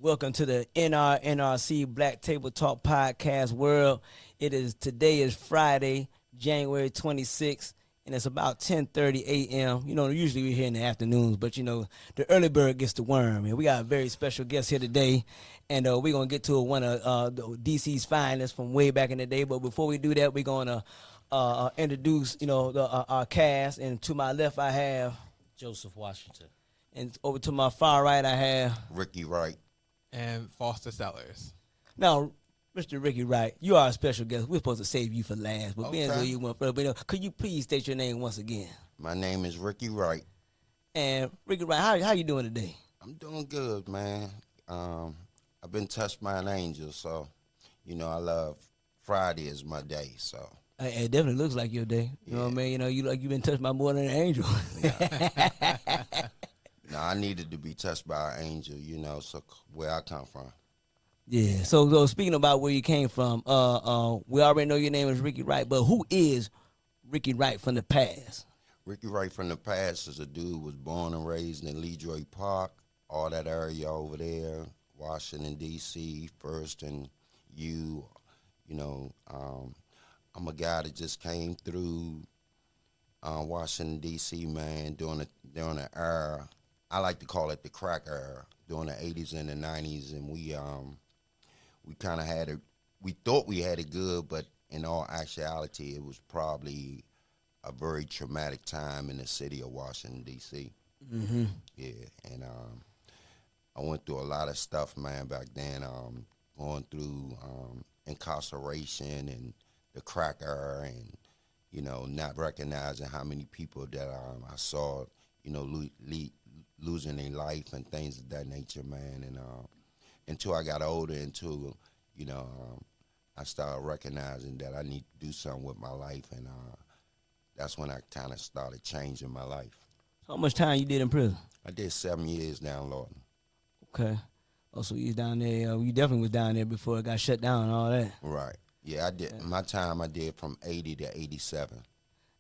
Welcome to the NRNRC Black Table Talk Podcast world. Today is Friday, January 26th, and it's about 10:30 a.m. Usually we're here in the afternoons, but the early bird gets the worm. And we got a very special guest here today, and we're gonna get to one of DC's finest from way back in the day. But before we do that, we're gonna introduce our cast. And to my left, I have Joseph Washington, and over to my far right, I have Rickie Wright. And Foster Sellers. Now, Mr. Rickie Wright, you are a special guest. We're supposed to save you for last, but being Okay. so you went first, could you please state your name once again? My name is Rickie Wright. And Rickie Wright, how you doing today? I'm doing good, man. I've been touched by an angel, so I love Friday is my day. So It definitely looks like your day. You know what I mean? You've been touched by more than an angel. no, I needed to be touched by an angel. So where I come from. Yeah. So speaking about where you came from, we already know your name is Rickie Wright, but who is Rickie Wright from the past? Rickie Wright from the past is a dude who was born and raised in Leroy Park, all that area over there, Washington D.C. First and I'm a guy that just came through Washington D.C. man during the era. I like to call it the crack era during the 80s and the 90s, and we kind of had it. We thought we had it good, but in all actuality, it was probably a very traumatic time in the city of Washington D.C. Mm-hmm. Yeah, and I went through a lot of stuff, man, back then. Going through incarceration and the crack era, and not recognizing how many people that I saw, losing their life and things of that nature, man. And until I got older, I started recognizing that I need to do something with my life, and that's when I kind of started changing my life. How much time you did in prison? I did 7 years down Lawton. Okay. Oh, so you was down there. You definitely was down there before it got shut down and all that. Right. Yeah, I did. My time I did from 80 to 87.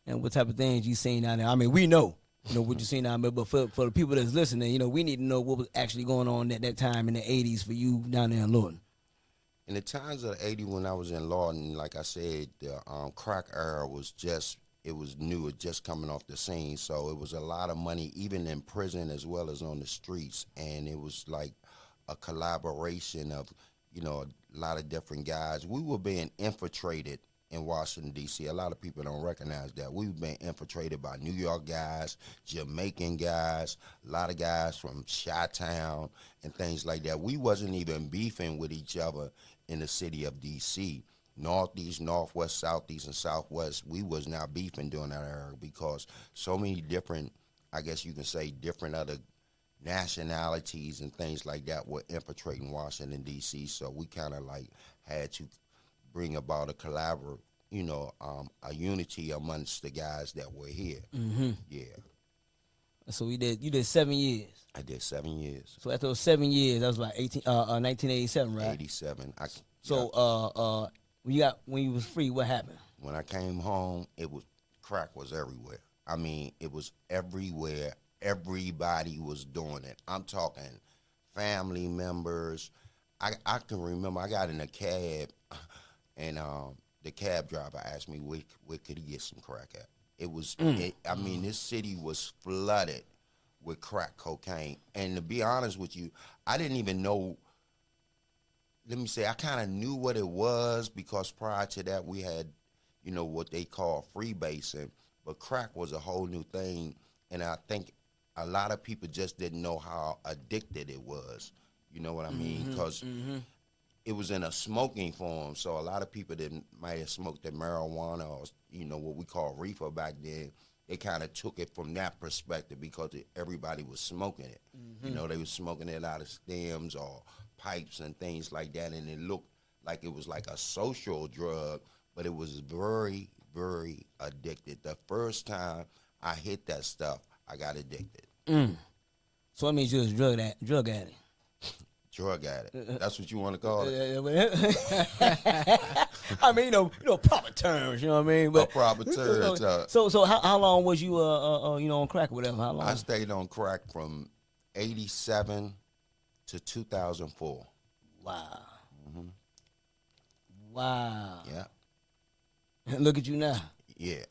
And what type of things you seen down there? I mean, we know, what you seen down there, but for the people that's listening, we need to know what was actually going on at that time in the 80s for you down there in Lawton. In the times of the 80s when I was in Lawton, like I said, the crack era was it was new, it just coming off the scene. So it was a lot of money, even in prison as well as on the streets. And it was like a collaboration of, a lot of different guys. We were being infiltrated in Washington, D.C. A lot of people don't recognize that. We've been infiltrated by New York guys, Jamaican guys, a lot of guys from Chi-Town and things like that. We wasn't even beefing with each other in the city of D.C. Northeast, Northwest, Southeast, and Southwest, we was not beefing during that era because so many different, I guess you can say, different other nationalities and things like that were infiltrating Washington, D.C., so we kind of like had to bring about a unity amongst the guys that were here. Mm-hmm. Yeah. So you did 7 years. I did 7 years. So after those 7 years, that was like 1987, right? 87. So when you was free, what happened? When I came home, crack was everywhere. I mean, it was everywhere. Everybody was doing it. I'm talking family members. I can remember I got in a cab, and the cab driver asked me where could he get some crack at. It was, this city was flooded with crack cocaine. And to be honest with you, I didn't even know. Let me say, I kind of knew what it was because prior to that we had, what they call freebasing, but crack was a whole new thing, and I think a lot of people just didn't know how addicted it was. You know what I mean? Because it was in a smoking form, so a lot of people that might have smoked the marijuana or, what we call reefer back then, they kind of took it from that perspective because everybody was smoking it. They was smoking it out of stems or pipes and things like that, and it looked like it was like a social drug, but it was very, very addicted. The first time I hit that stuff, I got addicted. So that means you was drug addict. Drug addict. That's what you want to call it? I mean, proper terms, you know what I mean? But proper terms. So how long was you, on crack or whatever? How long? I stayed on crack from 87 to 2004. Wow. Hmm. Wow. Yeah, Look at you now. yeah.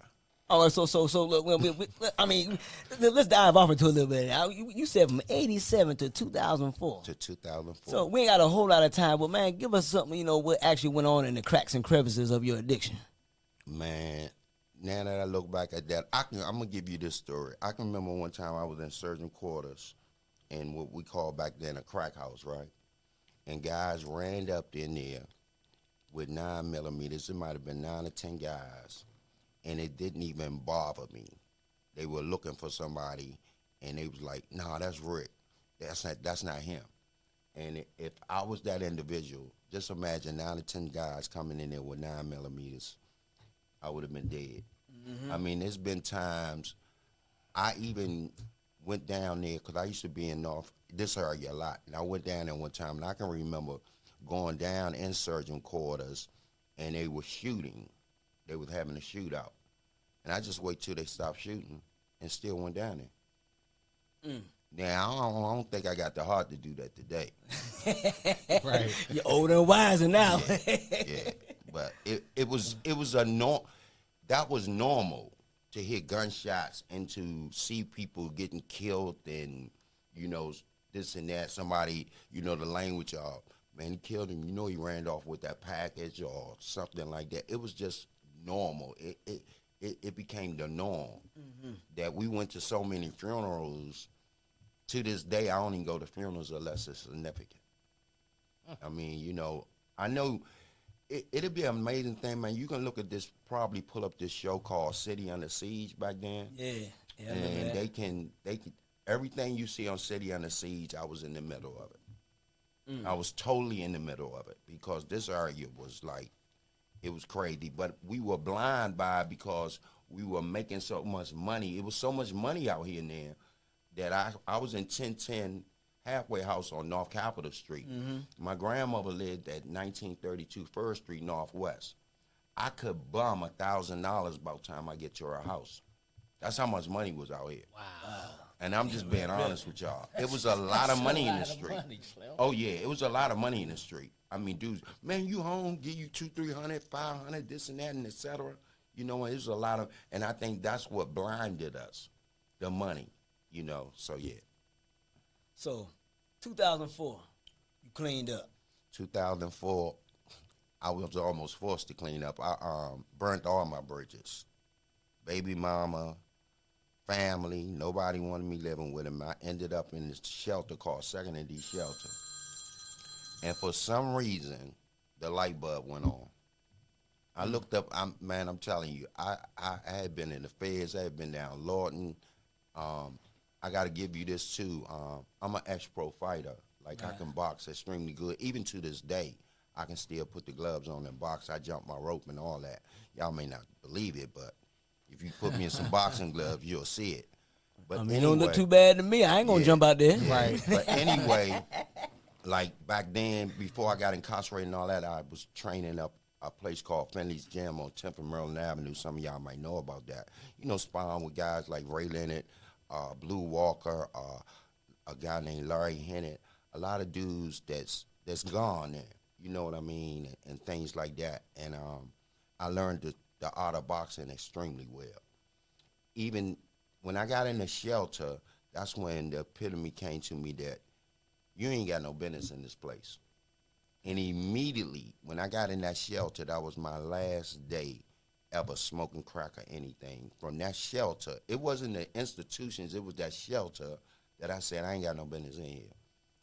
All right, so look, I mean, let's dive off into a little bit. You said from 87 to 2004. To 2004. So we ain't got a whole lot of time, but man, give us something, what actually went on in the cracks and crevices of your addiction. Man, now that I look back at that, I'm gonna give you this story. I can remember one time I was in surgeon quarters in what we call back then a crack house, right? And guys ran up in there with 9mm. It might have been 9 or 10 guys, and it didn't even bother me. They were looking for somebody, and they was like, "Nah, that's Rick. That's not him." And if I was that individual, just imagine 9 or 10 guys coming in there with 9mm. I would have been dead. I mean, there's been times I even went down there because I used to be in this area a lot. And I went down there one time, and I can remember going down in surgeon quarters, and they were shooting. They was having a shootout. And I just wait till they stopped shooting and still went down there. Now, I don't think I got the heart to do that today. Right. You're older and wiser now. Yeah. But it was that was normal to hear gunshots and to see people getting killed and, this and that. Somebody, the language of, man, he killed him. He ran off with that package or something like that. It was just normal. It became the norm that we went to so many funerals. To this day, I don't even go to funerals unless it's significant. I mean, I know it'll be an amazing thing, man. You can look at this, probably pull up this show called City Under Siege back then. Yeah. I remember And that. they can everything you see on City Under Siege, I was in the middle of it. I was totally in the middle of it because this area was like, it was crazy. But we were blind by it because we were making so much money. It was so much money out here and there that I was in 1010 halfway house on North Capitol Street. My grandmother lived at 1932 First Street Northwest. I could bum $1,000 by the time I get to her house. That's how much money was out here. Wow. And I'm just being honest with y'all. It was a lot of money in the street. Oh yeah, it was a lot of money in the street. I mean, dudes, man, you home, give you 200, 300, 500, this and that, and etc. It was a lot of, and I think that's what blinded us, the money. So yeah. So, 2004, you cleaned up. 2004, I was almost forced to clean up. I burnt all my bridges. Baby mama, family, nobody wanted me living with him. I ended up in this shelter called Second and D Shelter. And for some reason, the light bulb went on. I looked up, I'm telling you, I had been in the feds, I had been down Lawton. I got to give you this too. I'm an ex-pro fighter. Like, I can box extremely good. Even to this day, I can still put the gloves on and box. I jump my rope and all that. Y'all may not believe it, but if you put me in some boxing gloves, you'll see it. But It don't look too bad to me. I ain't going to jump out there. Right. But anyway, like back then, before I got incarcerated and all that, I was training up a place called Finley's Gym on 10th and Maryland Avenue. Some of y'all might know about that. Sparring with guys like Ray Leonard, Blue Walker, a guy named Larry Hennett, a lot of dudes that's gone there, you know what I mean, and things like that. And I learned the art of boxing extremely well. Even when I got in the shelter, that's when the epitome came to me that you ain't got no business in this place. And immediately, when I got in that shelter, that was my last day ever smoking crack or anything. From that shelter, it wasn't the institutions, it was that shelter that I said, I ain't got no business in here.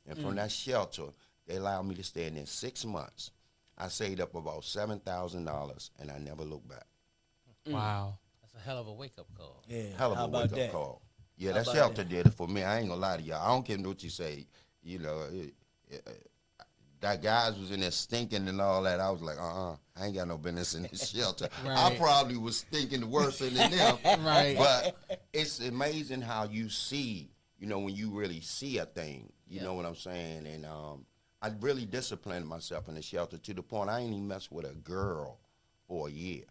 And from that shelter, they allowed me to stay in there 6 months. I saved up about $7,000, and I never looked back. Wow. That's a hell of a wake-up call. Yeah. Hell of How a about wake-up that? call. Yeah, How that about shelter that? did it for me. I ain't gonna lie to y'all. I don't care what you say. That guys was in there stinking and all that. I was like, I ain't got no business in this shelter. I Right. probably was stinking worse than them. Right. But it's amazing how you see, when you really see a thing. You know what I'm saying? And I really disciplined myself in the shelter to the point I ain't even mess with a girl for a year.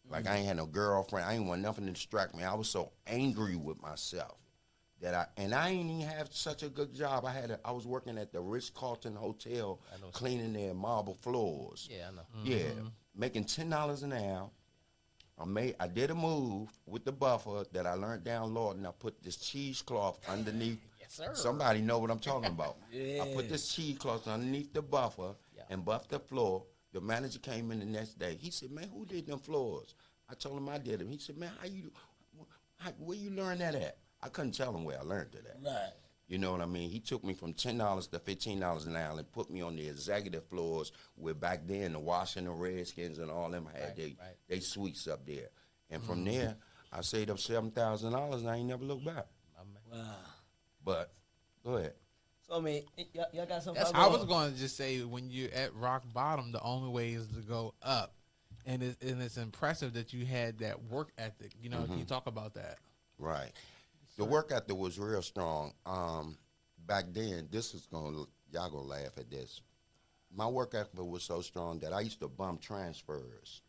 Like, I ain't had no girlfriend. I ain't want nothing to distract me. I was so angry with myself I ain't even have such a good job. I was working at the Ritz-Carlton Hotel, cleaning their marble floors. Yeah, I know. Yeah, making $10 an hour. I did a move with the buffer that I learned down Lawton. I put this cheesecloth underneath. Yes, sir. Somebody know what I'm talking about. Yeah. I put this cheesecloth underneath the buffer and buffed the floor. The manager came in the next day. He said, "Man, who did them floors?" I told him I did them. He said, "Man, where you learn that at?" I couldn't tell him where I learned it at. Right. You know what I mean? He took me from $10 to $15 an hour and put me on the executive floors where back then the Washington Redskins and all them had they suites up there. And from there, I saved up $7,000 and I ain't never looked back. Wow. But go ahead. So I mean, y'all got something. I was going to just say, when you're at rock bottom, the only way is to go up, and it's impressive that you had that work ethic. You know, can you talk about that? Right. The work ethic was real strong. Back then, y'all gonna laugh at this. My work ethic was so strong that I used to bum transfers.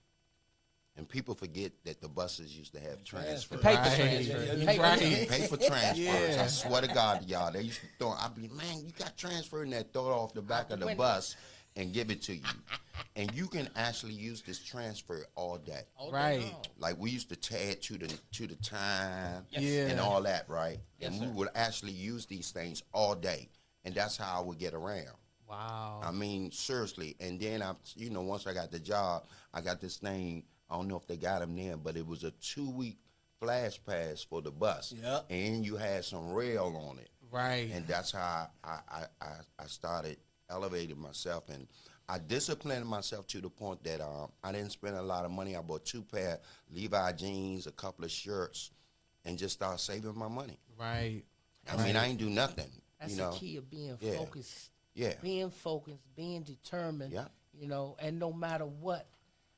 And people forget that the buses used to have transfers. Paper Right. transfer. Right. Paper transfers. Yeah. I swear to God, y'all, they used to throw. I'd be, man, you got transfer in that, throw it off the back of the bus and give it to you. And you can actually use this transfer all day. Right. Like we used to tag to the time Yeah. and all that, right? Yes, and we sir. would actually use these things all day. And that's how I would get around. Wow. I mean, seriously. And then once I got the job, I got this thing. I don't know if they got them then, but it was a 2-week flash pass for the bus. Yep. And you had some rail on it. Right. And that's how I started elevating myself. And I disciplined myself to the point that I didn't spend a lot of money. I bought 2 pair Levi jeans, a couple of shirts, and just started saving my money. Right. I mean, I ain't do nothing. That's you know? the key of being Yeah. focused. Yeah. Being focused, being determined. Yeah. You know, and no matter what,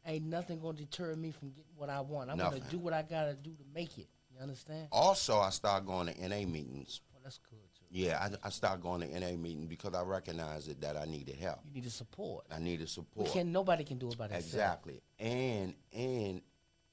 ain't nothing gonna deter me from getting what I want. I'm Nothing. gonna do what I gotta do to make it. You understand? Also, I started going to NA meetings. Well, that's good too. Yeah, I started going to NA meetings because I recognized that I needed help. You need the support. I needed support. Nobody can do it by themselves. Exactly. And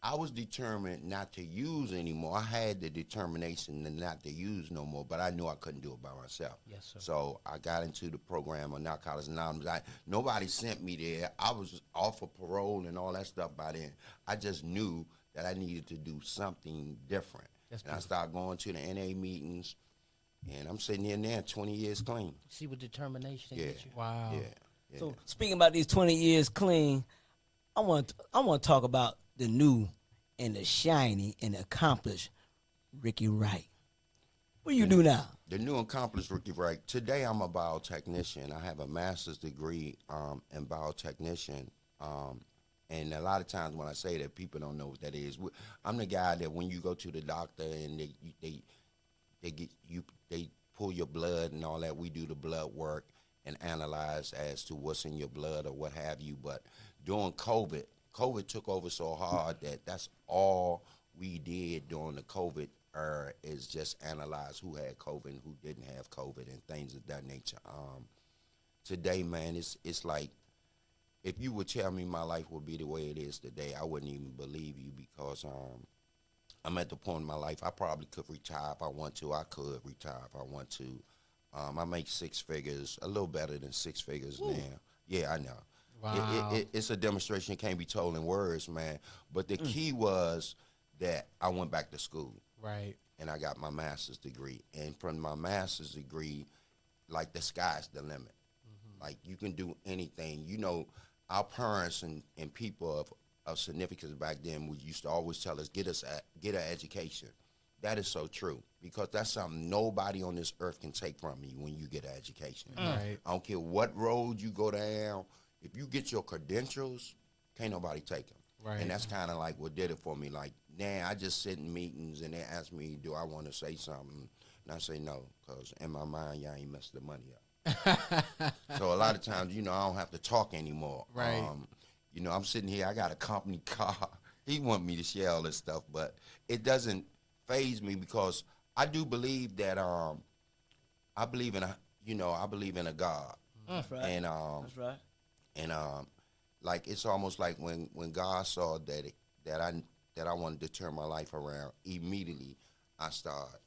I was determined not to use anymore. I had the determination to not to use no more, but I knew I couldn't do it by myself. Yes, sir. So I got into the program of Narcotics Anonymous. Nobody sent me there. I was off of parole and all that stuff by then. I just knew that I needed to do something different. That's and I beautiful. started going to the NA meetings, and I'm sitting in there 20 years clean. See what determination Yeah. get you. Wow. Yeah. So speaking about these 20 years clean, I want to talk about the new and the shiny and accomplished Rickie Wright. What do you do now? The new accomplished Rickie Wright. Today I'm a biotechnician. I have a master's degree in biotechnician. And a lot of times when I say that, people don't know what that is. I'm the guy that when you go to the doctor and they pull your blood and all that, we do the blood work and analyze as to what's in your blood or what have you. But during COVID took over so hard that that's all we did during the COVID era is just analyze who had COVID and who didn't have COVID and things of that nature. Today, man, it's like if you would tell me my life would be the way it is today, I wouldn't even believe you because I'm at the point in my life I probably could retire if I want to. I could retire if I want to. I make 6 figures, a little better than 6 figures now. Yeah, I know. Wow. It's a demonstration. It can't be told in words, man. But the key was that I went back to school. Right. And I got my master's degree. And from my master's degree, like the sky's the limit. Like you can do anything. You know, our parents and people of significance back then would used to always tell us, get an education. That is so true because that's something nobody on this earth can take from you when you get an education. Right. I don't care what road you go down. If you get your credentials, can't nobody take them. Right. And that's kind of like what did it for me. Like, I just sit in meetings and they ask me, do I want to say something? And I say no, because in my mind, y'all ain't messed the money up. So a lot of times, I don't have to talk anymore. Right. I'm sitting here, I got a company car. He want me to share all this stuff, but it doesn't faze me because I do believe that I believe in a God. That's right. And That's right. and like it's almost like when God saw that I wanted to turn my life around, immediately I started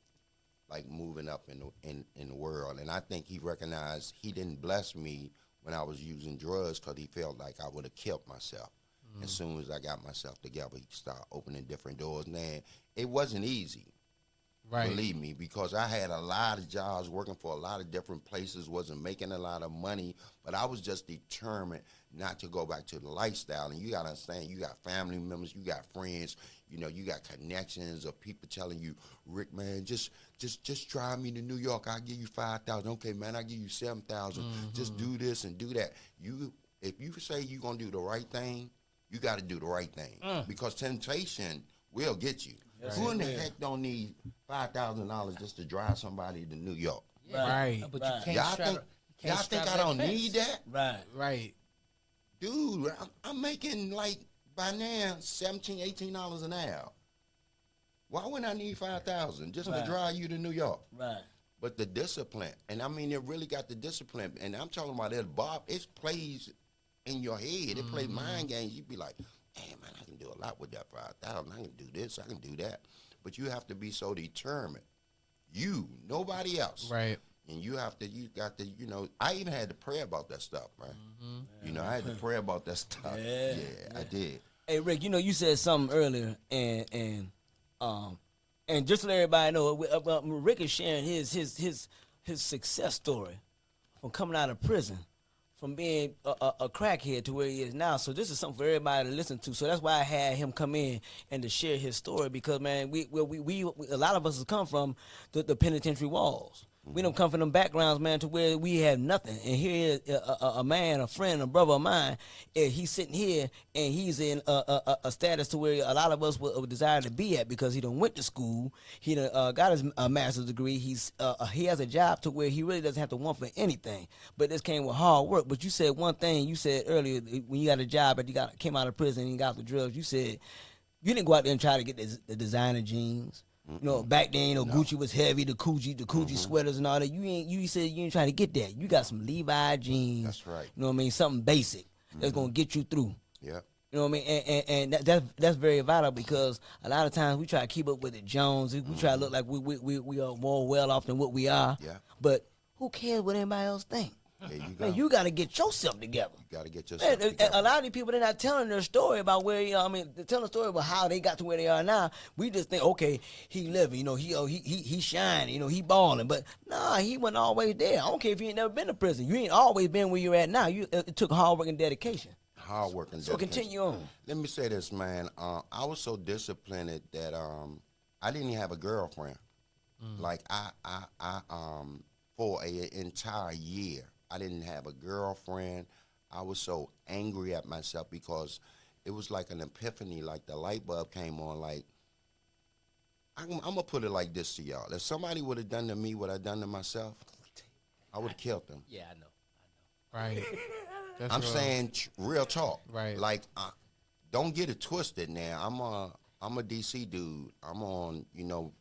like moving up in the world. And I think he recognized he didn't bless me when I was using drugs because he felt like I would have killed myself. As soon as I got myself together, he started opening different doors. Man, it wasn't easy. Right. Believe me, because I had a lot of jobs working for a lot of different places, wasn't making a lot of money, but I was just determined not to go back to the lifestyle. And you got to understand, you got family members, you got friends, you know, you got connections of people telling you, Rick, man, just drive me to New York. I'll give you 5,000. Okay, man, I'll give you 7,000. Just do this and do that. If you say you're going to do the right thing, you got to do the right thing because temptation will get you. Yes, Who in the it will. heck don't need $5,000 just to drive somebody to New York? Right. But you can't Y'all straddle. think, you can't y'all think I straddle don't that fence. need that? Right. Right. Dude, I'm making like by now $17, $18 an hour. Why wouldn't I need 5,000 just to Right. drive you to New York? Right. But the discipline, and I mean, it really got the discipline. And I'm talking about that, Bob. It plays in your head. It plays mind games. You be like, hey, man, I can do a lot with that 5,000. I can do this. I can do that. But you have to be so determined. You, nobody else. Right. And you got to, you know, I even had to pray about that stuff, man. You know, I had to pray about that stuff. Yeah. Yeah, I did. Hey Rick, you know you said something earlier, and just to let everybody know, Rick is sharing his success story from coming out of prison, from being a crackhead to where he is now. So this is something for everybody to listen to. So that's why I had him come in and to share his story, because man, we a lot of us have come from the penitentiary walls. We don't come from them backgrounds, man, to where we have nothing. And here is a man, a friend, a brother of mine, he's sitting here and he's in a status to where a lot of us would desire to be at, because he done went to school. He done got his master's degree. He has a job to where he really doesn't have to want for anything. But this came with hard work. But you said one thing. You said earlier when you got a job and you came out of prison and you got the drugs, you said you didn't go out there and try to get the designer jeans. You know, back then, no. Gucci was heavy, the Coogi sweaters and all that. You said you ain't trying to get that. You got some Levi jeans. That's right. You know what I mean? Something basic that's gonna get you through. Yeah. You know what I mean? And that's very vital, because a lot of times we try to keep up with the Jones. We try to look like we are more well off than what we are. Yeah. But who cares what anybody else think? There you go. Man, you got to get yourself together. You got to get yourself Man, together. a lot of these people, they're not telling their story about where, they're telling a story about how they got to where they are now. We just think, okay, he living, he shining, he balling. But nah, he wasn't always there. I don't care if you ain't never been to prison. You ain't always been where you're at now. It took hard work and dedication. Hard work and So dedication. continue on. Let me say this, man. I was so disciplined that I didn't even have a girlfriend. Like I for an entire year, I didn't have a girlfriend. I was so angry at myself because it was like an epiphany, like the light bulb came on. Like, I'm going to put it like this to y'all. If somebody would have done to me what I done to myself, I would have killed them. Yeah, I know. Right. That's I'm real. saying real talk. Right. Like, don't get it twisted now. I'm a DC dude. I'm on,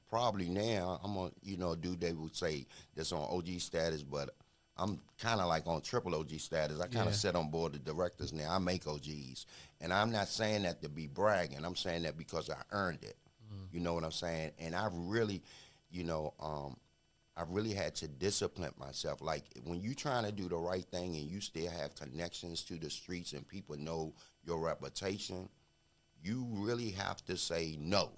probably now, I'm on, a dude they would say that's on OG status, but I'm kind of like on triple OG status. I kind of sit on board the directors now. I make OGs. And I'm not saying that to be bragging. I'm saying that because I earned it. You know what I'm saying? And I really, I really had to discipline myself. Like, when you're trying to do the right thing and you still have connections to the streets and people know your reputation, you really have to say no.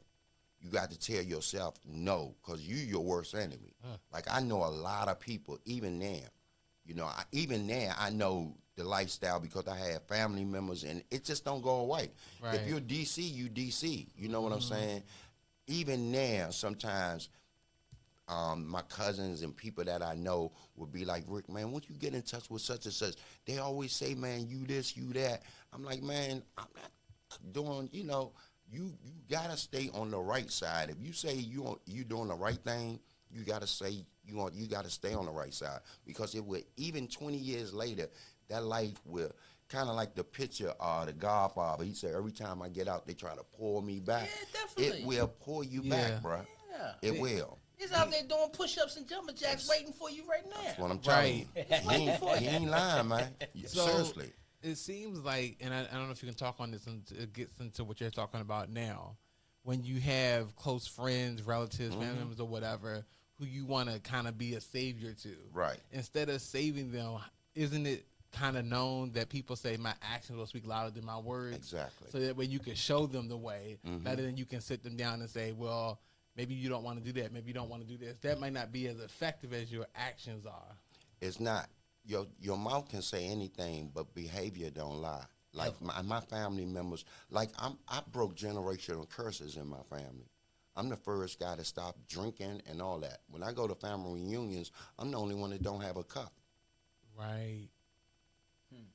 You got to tell yourself no, because you're your worst enemy. Like, I know a lot of people, even now, even now I know the lifestyle because I have family members, and it just don't go away. Right. If you're DC, you DC. You know what I'm saying? Even now, sometimes my cousins and people that I know would be like, Rick, man, once you get in touch with such and such, they always say, man, you this, you that. I'm like, man, I'm not doing, you gotta stay on the right side. If you say you doing the right thing, you gotta say you gotta stay on the right side, because it will, even 20 years later, that life will, kind of like the picture of the Godfather. He said, every time I get out, they try to pull me back. Yeah, definitely. It will pull you back, bro. Yeah. It will. He's out there doing push-ups and jumping jacks waiting for you right now. That's what I'm telling you. He ain't lying, man. So, Seriously. It seems like, and I don't know if you can talk on this, and it gets into what you're talking about now. When you have close friends, relatives, family members, or whatever, who you want to kind of be a savior to. Right. Instead of saving them, isn't it kind of known that people say my actions will speak louder than my words? Exactly. So that way you can show them the way, Mm-hmm. rather than you can sit them down and say, well, maybe you don't want to do that. Maybe you don't want to do this. That might not be as effective as your actions are. It's not. Your mouth can say anything, but behavior don't lie. Like my family members, like I broke generational curses in my family. I'm the first guy to stop drinking and all that. When I go to family reunions, I'm the only one that don't have a cup. Right.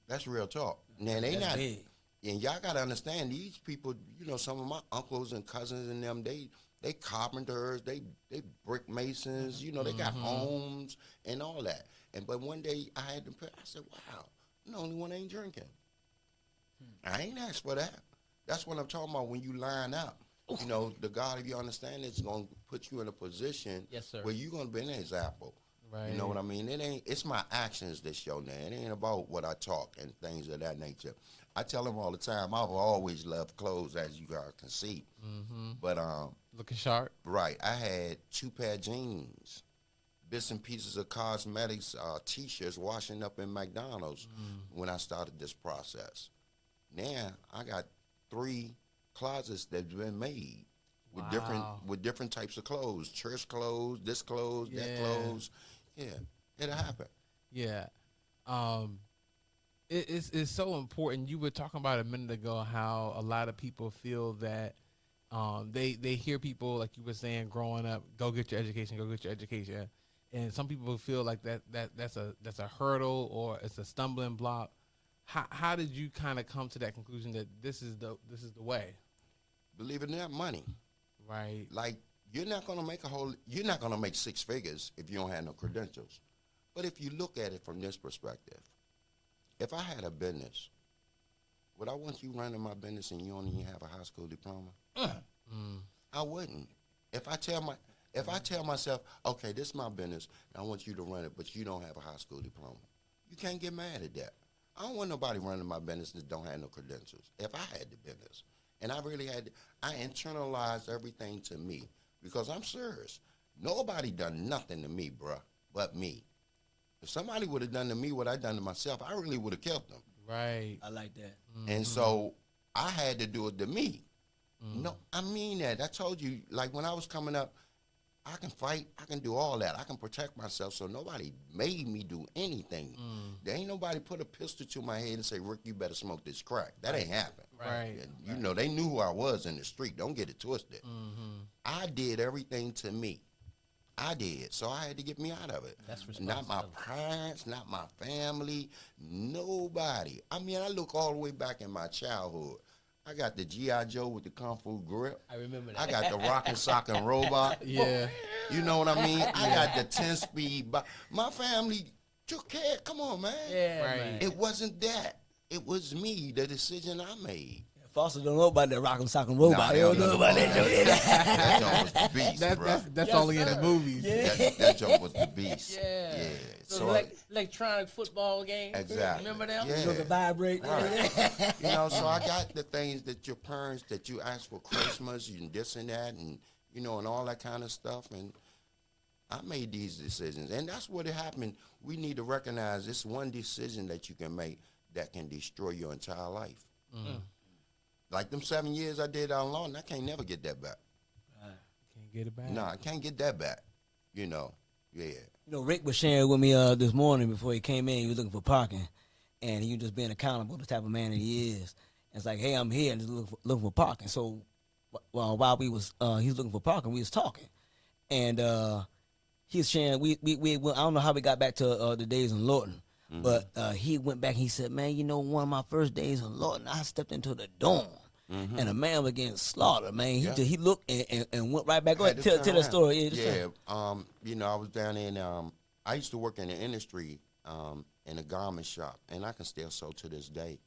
That's real talk. Now they That's not, big. and y'all gotta understand these people. You know, some of my uncles and cousins and them, they carpenters, they brick masons. You know, they got homes and all that. But one day I had to put. I said, "Wow, I'm the only one that ain't drinking." I ain't asked for that. That's what I'm talking about when you line up. You know, the God, if you understand, is going to put you in a position Yes, sir. where you're going to be an example. Right. You know what I mean? It's my actions that show now. It ain't about what I talk and things of that nature. I tell them all the time, I've always loved clothes, as you guys can see. Mm-hmm. But, Looking sharp. right, I had 2 pair of jeans, bits and pieces of cosmetics, T-shirts washing up in McDonald's when I started this process. Now I got 3 closets that's been made with Wow. different types of clothes, church clothes, this clothes, that Yeah. clothes. Yeah, it'll happen. Yeah. It's so important. You were talking about a minute ago how a lot of people feel that they hear people, like you were saying, growing up, go get your education. And some people feel like that's a hurdle or it's a stumbling block. How did you kind of come to that conclusion that this is the way? Believe it or not, money. Right. Like you're not gonna make 6 figures if you don't have no credentials. But if you look at it from this perspective, if I had a business, would I want you running my business and you don't even have a high school diploma? I wouldn't. If I tell myself, okay, this is my business, and I want you to run it, but you don't have a high school diploma, you can't get mad at that. I don't want nobody running my business that don't have no credentials. If I had the business, and I really had, I internalized everything to me because I'm serious. Nobody done nothing to me, bruh, but me. If somebody would have done to me what I done to myself, I really would have killed them. Right. I like that. And so I had to do it to me. No, I mean that. I told you, like when I was coming up, I can fight. I can do all that. I can protect myself. So nobody made me do anything. There ain't nobody put a pistol to my head and say, Rick, you better smoke this crack. That ain't happened. Right. You know, they knew who I was in the street. Don't get it twisted. I did everything to me. I did. So I had to get me out of it. That's Not my responsibility. parents, not my family, nobody. I mean, I look all the way back in my childhood. I got the G.I. Joe with the Kung Fu grip. I remember that. I got the rockin' sockin' robot. Yeah. You know what I mean? I got the 10-speed. My family took care. Come on, man. Yeah, Right. man. It wasn't that. It was me, the decision I made. Foster don't know about that rock'em sock'em robot. Nah, He don't know about that. That joint was the beast, That's Yes, only in sir. the movies. That joint was the beast. Yeah. Yeah. So, So like electronic football game. Exactly. Remember them? Yeah. So the vibrate. Right. You know, so I got the things that your parents, that you asked for Christmas and this and that and, you know, and all that kind of stuff. And I made these decisions. And that's what happened. We need to recognize it's one decision that you can make that can destroy your entire life. Like them 7 years I did on law, I can't never get that back. Can't get it back. No, I can't get that back. You know, yeah. You know, Rick was sharing with me this morning before he came in. He was looking for parking, and he was just being accountable, the type of man that he is. And it's like, hey, I'm here and just looking for parking. So while he was looking for parking, we was talking, and he was sharing. We I don't know how we got back to the days in Lawton, but he went back. And he said, man, you know, one of my first days in Lawton, I stepped into the dorm. And a man was getting slaughtered, man. He looked and went right back. Go ahead, tell that story. Yeah, just tell. You know, I was down there in, I used to work in the industry in a garment shop, and I can still sew to this day.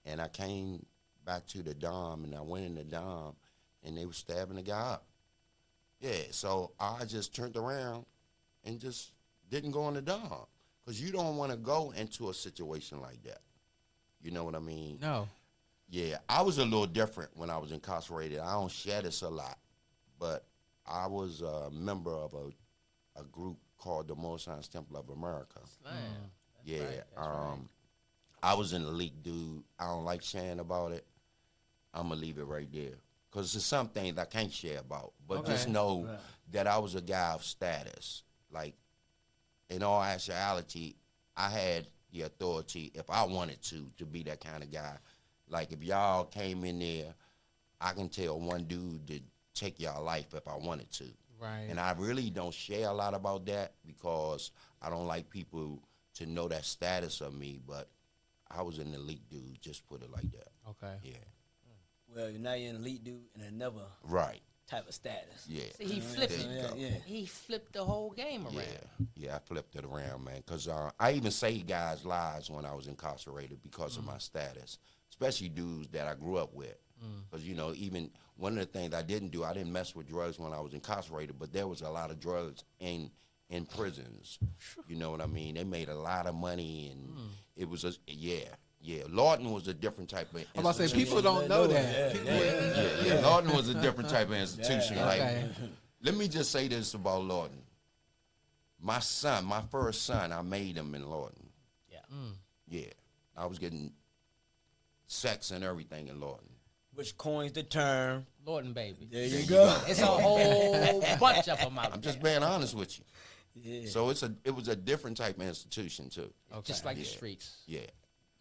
And I came back to the Dom, and I went in the Dom, and they were stabbing the guy up. Yeah, so I just turned around and just didn't go in the Dom, because you don't want to go into a situation like that. You know what I mean? No. Yeah, I was a little different when I was incarcerated. I don't share this a lot, but I was a member of a a group called the Most High Temple of America. Slam. That's Yeah, right, that's right. I was in the league, dude. I don't like sharing about it. I'm gonna leave it right there, cause there's some things I can't share about. But just Okay. know Right. that I was a guy of status. Like, in all actuality, I had the authority, if I wanted to be that kind of guy. Like, if y'all came in there, I can tell one dude to take y'all life if I wanted to. Right. And I really don't share a lot about that because I don't like people to know that status of me, but I was an elite dude, just put it like that. Okay. Yeah. Well, now you're an elite dude in another Right. type of status. Yeah. See, he flipped There you it. go. Yeah. He flipped the whole game around. Yeah, I flipped it around, man. Because I even saved guys' lives when I was incarcerated because of my status, especially dudes that I grew up with. Because, you know, even one of the things I didn't mess with drugs when I was incarcerated, but there was a lot of drugs in prisons. You know what I mean? They made a lot of money, and it was, yeah. Lawton was a different type of institution. I'm about to say, people don't know that. Yeah. Lawton was a different type of institution. Yeah. Like, Okay. let me just say this about Lawton. My first son, I made him in Lawton. Yeah. Yeah, I was getting sex and everything in Lawton. Which coins the term. Lord and baby. There you go. It's a whole bunch of them out I'm there. just being honest with you. Yeah. So it was a different type of institution too. Just like the Yeah. streets. Yeah,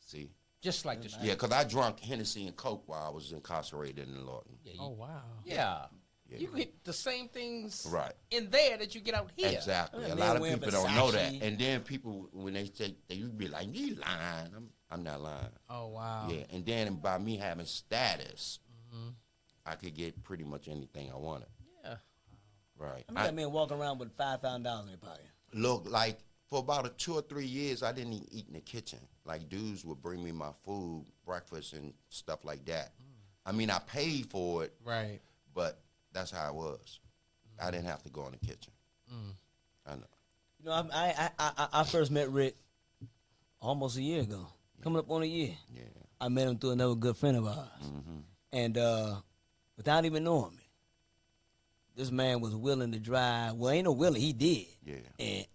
see. Just like the streets. Yeah, because I drank Hennessy and Coke while I was incarcerated in Lawton. Yeah, Oh wow. yeah. Yeah. You get the same things Right. in there that you get out here. Exactly. Yeah, A man lot of wearing people don't know that. Versace. And then people, when they say, you be like, you lying. I'm not lying. Oh wow. Yeah, and then by me having status, I could get pretty much anything I wanted. Yeah. Right. I mean, that man walking around with $5,000 in his pocket. Look, like for about 2 or 3 years, I didn't even eat in the kitchen. Like dudes would bring me my food, breakfast, and stuff like that. I mean, I paid for it, Right. but that's how it was. I didn't have to go in the kitchen. I know. You know, I first met Rick almost a year ago. Coming up on a year. Yeah. I met him through another good friend of ours. And without even knowing me, this man was willing to drive. Well, ain't no willing, he did. Yeah. And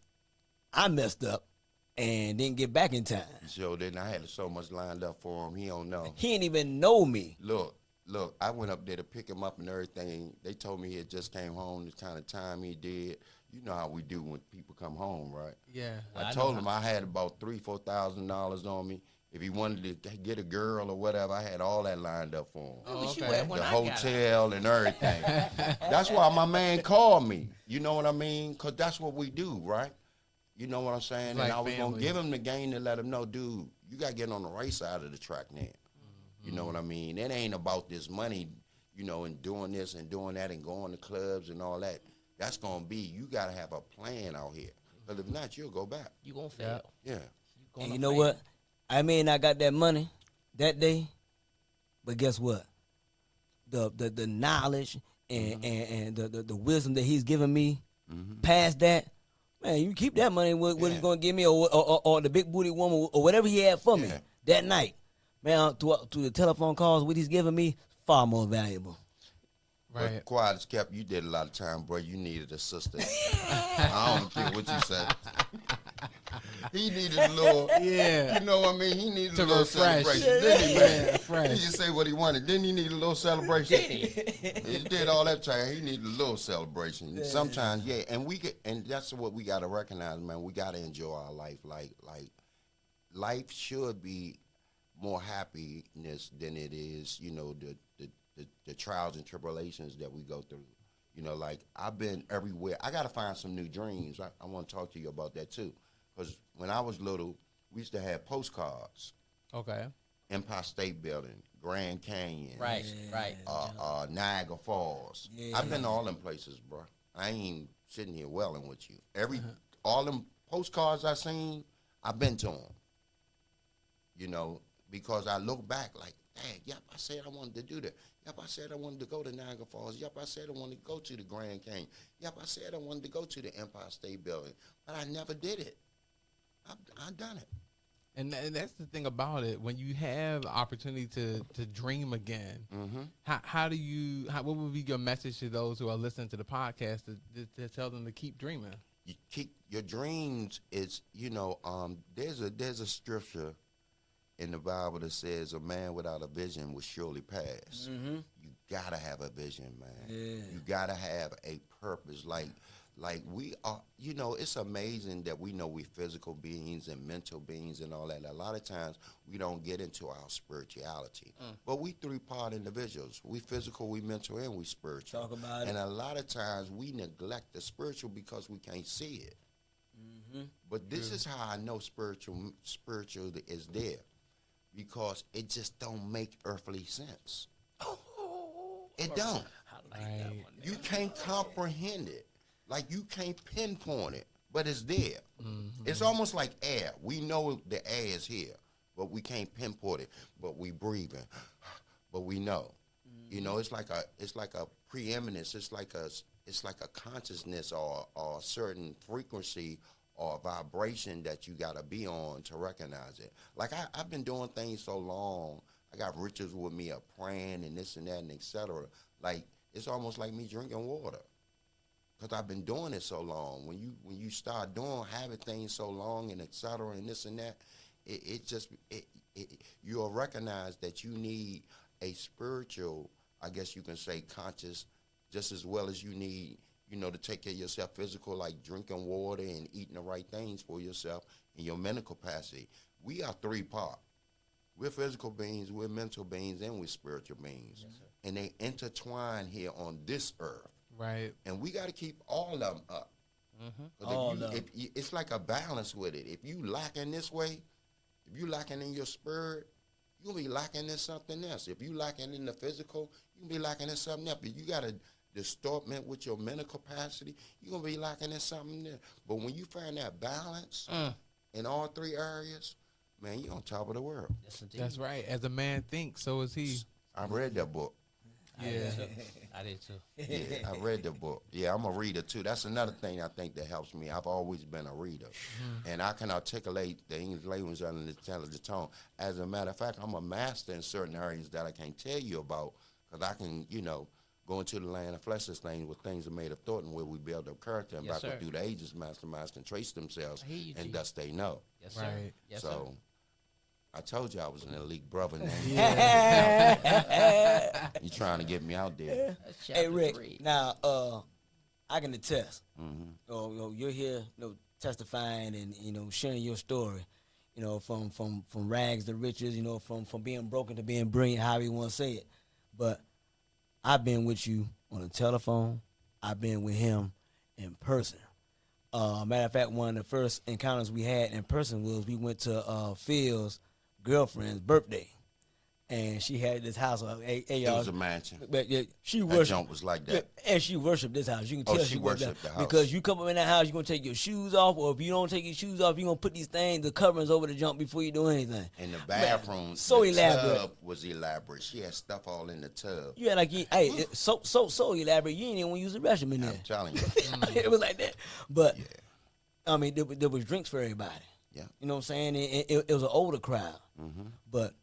I messed up and didn't get back in time. So then I had so much lined up for him. He don't know. He didn't even know me. Look, I went up there to pick him up and everything. They told me he had just came home the kind of time he did. You know how we do when people come home, right? Yeah. I told him I had about $3,000-$4,000 on me. If he wanted to get a girl or whatever, I had all that lined up for him. Where was you okay. at when The I got out? hotel and everything. That's why my man called me. You know what I mean? Because that's what we do, right? You know what I'm saying? Like and I was going to family. give him the game to let him know, dude, you got to get on the right side of the track now. You know what I mean? It ain't about this money, you know, and doing this and doing that and going to clubs and all that. That's going to be, you got to have a plan out here. Because if not, you'll go back. You gonna fail. Yeah. Gonna And you know fail. what? I may not got that money that day, but guess what? The knowledge and the wisdom that he's given me past that, man, you keep that money what he's gonna give me or the big booty woman or whatever he had for me Yeah. that night. Man, through the telephone calls, what he's giving me, far more valuable. Right. But quiet as kept, you did a lot of time, bro. You needed a sister. I don't care what you said. He needed a little, Yeah. you know what I mean? He needed To a little refresh. celebration. Didn't he, man? Yeah, fresh. He just say what he wanted. Didn't he need a little celebration? He did all that time. He needed a little celebration. Sometimes, yeah. And that's what we got to recognize, man. We got to enjoy our life. Like life should be more happiness than it is, you know, the trials and tribulations that we go through. You know, like I've been everywhere. I got to find some new dreams. I want to talk to you about that too. Because when I was little, we used to have postcards. Okay. Empire State Building, Grand Canyon, Right, right. Niagara Falls. I've been to all them places, bro. I ain't sitting here welling with you. All them postcards I seen, I've been to them. You know, because I look back like, dang, yep, I said I wanted to do that. Yep, I said I wanted to go to Niagara Falls. Yep, I said I wanted to go to the Grand Canyon. Yep, I said I wanted to go to the Empire State Building. But I never did it. I've done it. And that's the thing about it. When you have the opportunity to dream again, what would be your message to those who are listening to the podcast to tell them to keep dreaming? you keep your dreams is, there's a scripture in the Bible that says a man without a vision will surely pass. Mm-hmm. You gotta have a vision, man. Yeah. You gotta have a purpose. Like we are, it's amazing that we know we physical beings and mental beings and all that. A lot of times we don't get into our spirituality. But we three-part individuals. We physical, we mental, and we spiritual. Talk about it. And a lot of times we neglect the spiritual because we can't see it. Mm-hmm. But this is how I know spiritual is there. Because it just don't make earthly sense. It don't. I like that one. You can't comprehend it. Like you can't pinpoint it, but it's there. It's almost like air. We know the air is here, but we can't pinpoint it. But we breathing, but we know. It's like a preeminence. It's like a consciousness or a certain frequency or vibration that you got to be on to recognize it. Like I've been doing things so long. I got rituals with me of praying and this and that and et cetera. Like it's almost like me drinking water. Because I've been doing it so long. When you start having things so long and et cetera and this and that, you'll recognize that you need a spiritual, I guess you can say conscious, just as well as you need, to take care of yourself physical, like drinking water and eating the right things for yourself and your mental capacity. We are three-part. We're physical beings, we're mental beings, and we're spiritual beings. Yes, and they intertwine here on this earth. Right. And we got to keep all of them up. It's like a balance with it. If you lacking this way, if you lacking in your spirit, you'll be lacking in something else. If you lacking in the physical, you'll be lacking in something else. If you got a distortment with your mental capacity, you're going to be lacking in something there. But when you find that balance in all three areas, man, you're on top of the world. Yes, indeed. That's right. As a man thinks, so is he. I read that book. Yeah. I did too. Yeah, I read the book. Yeah, I'm a reader too. That's another thing I think that helps me. I've always been a reader. And I can articulate the English language and the intelligent tone. As a matter of fact, I'm a master in certain areas that I can't tell you about because I can, go into the land of flesh things where things are made of thought and where we build up character and Yes, back sir. through the ages, masterminds can trace themselves I hear you, and G. thus they know. Yes, sir. Right. Yes, So sir. I told you I was an elite brother. Now. You trying to get me out there. That's chapter Hey Rick, 3. now I can attest. You're here, testifying and sharing your story. From rags to riches. From being broken to being brilliant. However you want to say it. But I've been with you on the telephone. I've been with him in person. Matter of fact, one of the first encounters we had in person was we went to Phil's girlfriend's birthday, and she had this house. Hey, It y'all, was a mansion. but yeah, she That worshiped. jump was like that. And she worshiped this house. You can tell she she worshiped worshiped the house. because you come up in that house, you're gonna take your shoes off, or if you don't take your shoes off, you're gonna put these things, the coverings over the jump before you do anything. And the bathroom, so the elaborate. tub was elaborate. She had stuff all in the tub. You had like, so elaborate. You ain't even want to use the restroom in there. I'm telling you. It was like that. But Yeah. I mean, there was drinks for everybody. Yeah. You know what I'm saying? It was an older crowd. Mm-hmm. But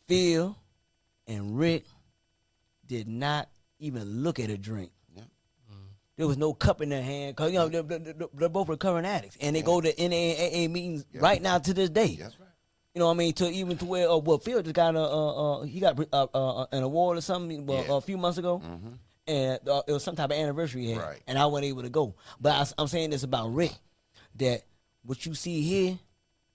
Phil and Rick did not even look at a drink. Yeah. There was no cup in their hand because they're both recovering addicts, and they go to NAA meetings right now to this day. Yeah. You know what I mean? To where Phil just got he got an award or something a few months ago, and it was some type of anniversary he had, Right. and I wasn't able to go. But I'm saying this about Rick, that what you see here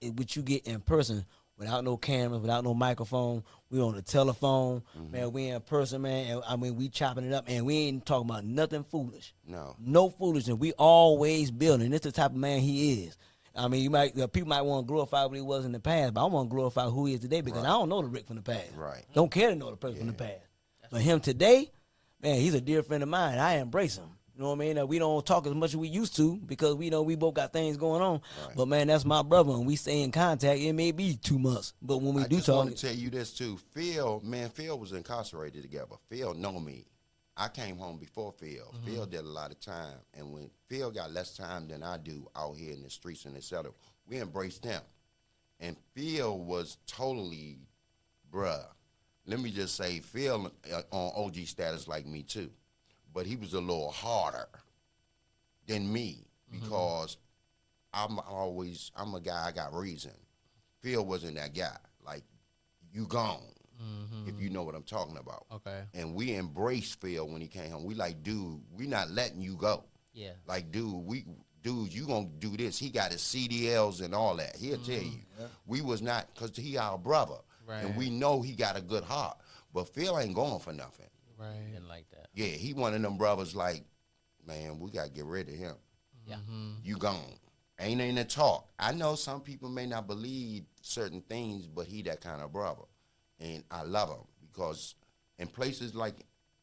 is what you get in person. Without no cameras, without no microphone, we on the telephone, man. We in person, man. And, I mean, we chopping it up, and we ain't talking about nothing foolish. No foolishness. We always building. This the type of man he is. I mean, people might want to glorify what he was in the past, but I want to glorify who he is today because I don't know the Rick from the past. Right. Don't care to know the person from the past. But him today, man, he's a dear friend of mine. I embrace him. You know what I mean? We don't talk as much as we used to because we know we both got things going on. Right. But man, that's my brother, and we stay in contact. It may be 2 months, but when we I do just talk, want to tell you this too. Phil was incarcerated together. Phil know me. I came home before Phil. Phil did a lot of time, and when Phil got less time than I do out here in the streets and et cetera, we embraced him. And Phil was totally, bruh. Let me just say, Phil on OG status like me too, but he was a little harder than me. because I'm a guy, I got reason. Phil wasn't that guy. Like, you gone, if you know what I'm talking about. Okay. And we embraced Phil when he came home. We like, dude, we not letting you go. Yeah. Like, dude, you gonna do this. He got his CDLs and all that. He'll tell you. Yeah. We was not, because he our brother. Right. And we know he got a good heart. But Phil ain't going for nothing. Right. Didn't like that. Yeah, he one of them brothers like, man, we got to get rid of him. Yeah. You gone. Ain't a talk. I know some people may not believe certain things, but he that kind of brother. And I love him because in places like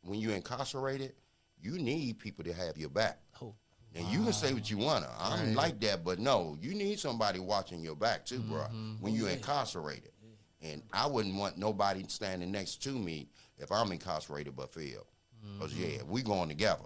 when you're incarcerated, you need people to have your back. Oh. And you can say what you want to. I'm like that, but no, you need somebsomebody watching your back too, bro, when you're incarcerated. And I wouldn't want nobody standing next to me if I'm incarcerated but Phil. Because, yeah, we going together.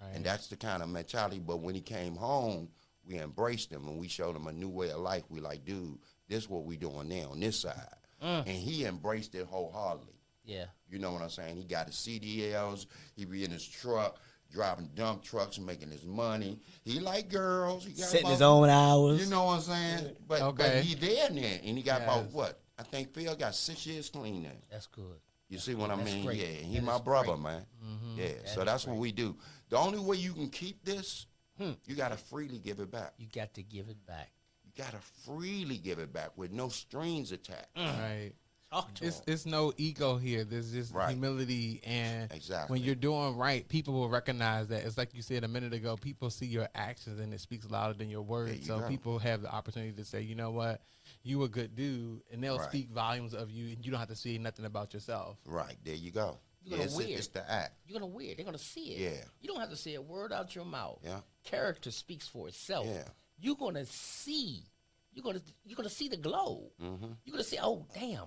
Right. And that's the kind of mentality. But when he came home, we embraced him and we showed him a new way of life. We like, dude, this is what we doing now on this side. And he embraced it wholeheartedly. Yeah. You know what I'm saying? He got his CDLs. He be in his truck, driving dump trucks, making his money. He like girls. He got Setting his own hours. You know what I'm saying? But Okay. he there now, and he got about Yes. what? I think Phil got 6 years clean now. That's good. You see what I That's mean? great. Yeah, he That my is brother, great. man. Mm-hmm. Yeah, That so is that's what great. we do. The only way you can keep this, you got to freely give it back. You got to give it back. You got to freely give it back with no strings attached. Right. Talk to him. It's no ego here. There's just Right. humility, and Exactly. when you're doing right, people will recognize that. It's like you said a minute ago. People see your actions, and it speaks louder than your There words. you So go. people have the opportunity to say, you know what, you a good dude, and they'll Right. speak volumes of you, and you don't have to say nothing about yourself. Right, there you go. You're gonna it's, wear it's the act. You're gonna wear it. They're gonna see it. Yeah. You don't have to say a word out your mouth. Yeah. Character speaks for itself. Yeah. You're gonna see. You're gonna see the glow. Mm-hmm. You're gonna say, "Oh, damn.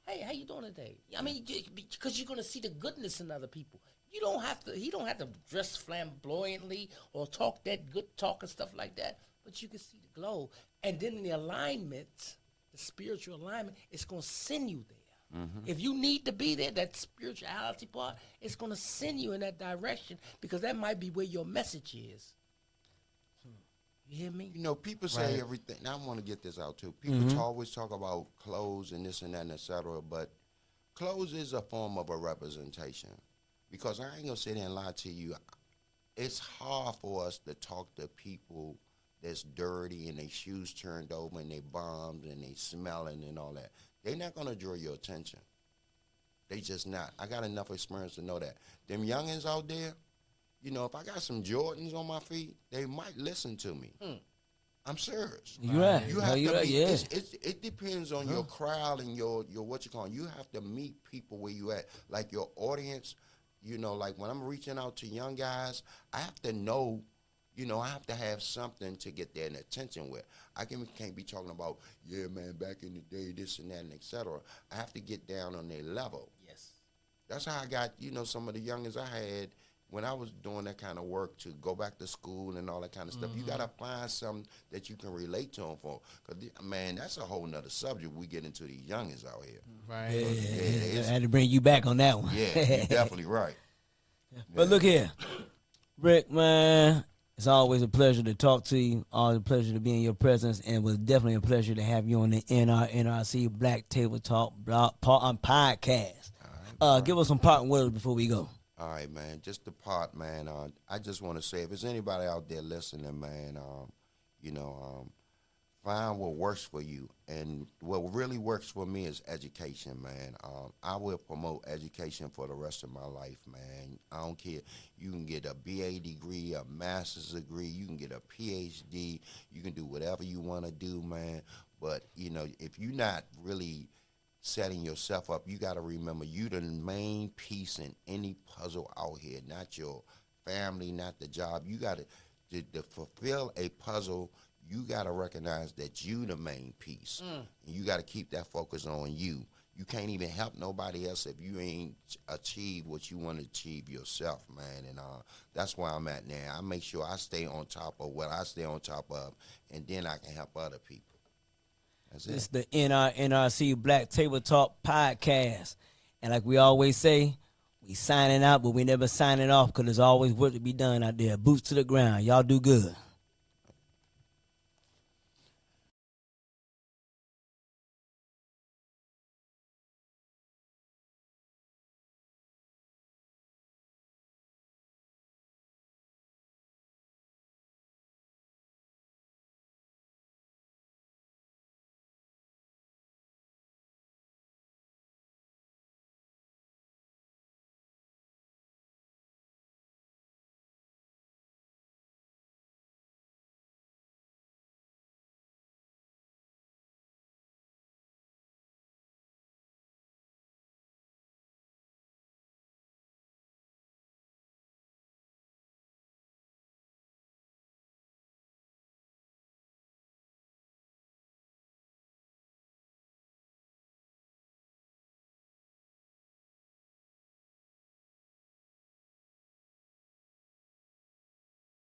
Hey, how you doing today?" I mean, because you're gonna see the goodness in other people. You don't have to. He don't have to dress flamboyantly or talk that good talk and stuff like that. But you can see the glow, and then in the alignment, the spiritual alignment, it's gonna send you there. If you need to be there, that spirituality part, it's gonna send you in that direction because that might be where your message is. You hear me? You know, people say Right. everything. Now, I want to get this out, too. People always talk about clothes and this and that and et cetera, but clothes is a form of a representation. Because I ain't going to sit there and lie to you. It's hard for us to talk to people that's dirty and their shoes turned over and they bombed and they smelling and all that. They're not going to draw your attention. They just not. I got enough experience to know that. Them youngins out there, you know, if I got some Jordans on my feet, they might listen to me. I'm serious. You right. You No, have you to right, be, yeah. it depends on your crowd and your what you call it. You have to meet people where you at. Like your audience, you know, like when I'm reaching out to young guys, I have to know, you know, I have to have something to get their attention with. I can't be talking about, yeah, man, back in the day, this and that, and et cetera. I have to get down on their level. Yes. That's how I got, you know, some of the youngins I had when I was doing that kind of work to go back to school and all that kind of stuff. You got to find something that you can relate to them for. Because, man, that's a whole nother subject we get into these youngins out here. Right. Yeah, I had to bring you back on that one. Yeah, you're definitely right. But look here, Rick, man, it's always a pleasure to talk to you. Always a pleasure to be in your presence, and it was definitely a pleasure to have you on the NRC Black Table Talk podcast. Give us some parting words before we go. All right, man. Just the part, man. I just want to say, if there's anybody out there listening, man, you know, find what works for you. And what really works for me is education, man. I will promote education for the rest of my life, man. I don't care. You can get a BA degree, a master's degree. You can get a PhD. You can do whatever you want to do, man. But, you know, if you're not really setting yourself up, you got to remember you the main piece in any puzzle out here, not your family, not the job. You got to fulfill a puzzle. You got to recognize that you the main piece. And you got to keep that focus on you. You can't even help nobody else if you ain't achieve what you want to achieve yourself, man. And that's where I'm at now. I make sure I stay on top of what I stay on top of, and then I can help other people. That's It's it. the NRC Black Table Talk podcast. And like we always say, we We signing out, but we never signing off because there's always work to be done out there. Boots to the ground. Y'all do good.